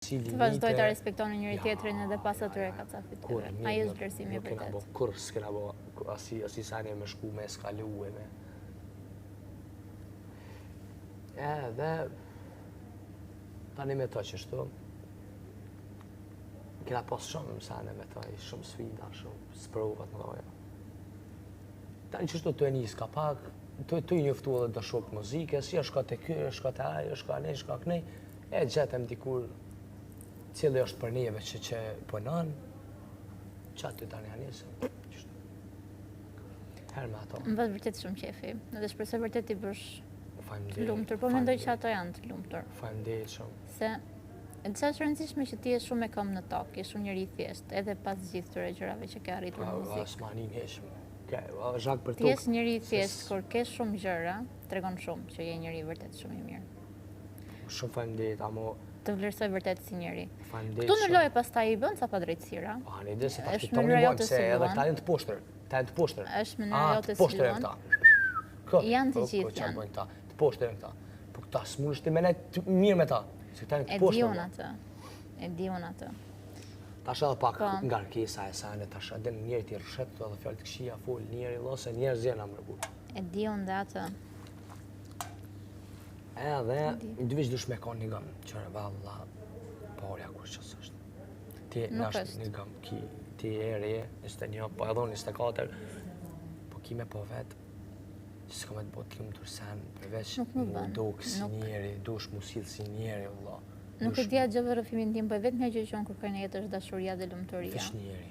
Të vazhdoj të respektoni njëri tjetrin edhe pas atyre ka ca fytyre. Ai është vlerësimi i vërtet. Kur s'kena bo, asi sani me shku me skalu e me. Dhe tani me to që shtu, kena pas shumë sani me to, shumë sfida, shumë sprovat në doja. Tani që shtu të e njës ka pak, të i njëftu edhe dhe shok muzike, si është ka të ky, është ka të aj, është ka nej, është ka kënej, e gjetëm dikur cili është për neve që punon, që aty tani anisëm. Herë me ato. Më vëtë vërtet shumë qefi, edhe shpresoj vërtet i bësh të lumëtur, po mendoj që ato janë të lumëtur. Faleminderit shumë. Se, disa është rëndësishme që ti je shumë e kam në tokë, je shumë njëri i thjesht, edhe pas gjithë këtyre gjërave që ke arritur në muzikë. Asmanin heshëm. Zhak për Ti je njëri i thjesht, kur ke shumë gjëra, tregon shumë që je njëri vërtet shumë i mirë. Shumë faleminderit, amo Të vlerësoj vërtet si njëri. Faleminderit. Këtu në lojë pastaj i bën ca padrejtësira. Ani dhe se Është tash toni mënyra bën jote se si edhe luan. këta janë të poshtër. Ta janë të poshtër. Është mënyra jote si poshtër luan. këta. Janë të gjithë çfarë janë. bëjnë këta? Të poshtër këta. Po këta s'mundesh ti me ne mirë me ta. Se këta janë E të poshtër. diun atë. E diun atë. Tash edhe pak Po. ngarkesa e sane, tash edhe njëri ti rrshet këto edhe fjalë të këqija fol njëri ose njerëz janë mërkur. E diun dhe atë. Edhe dy dush me kanë një gam, qëre valla, parja kur që është. Ti Nuk nash është. një gam, ti e re, 21, po edhe unë 24, po ki me po vetë, që s'ka me të botë lumë të sen, përveç Nuk më mu bën. dukë si Nuk. njeri, dush mu silë si njeri, valla. Nuk e dia gjë rrëfimin tim, po vetëm gjë që unë kërkoj në jetë është dashuria dhe lumturia. Veç njeri.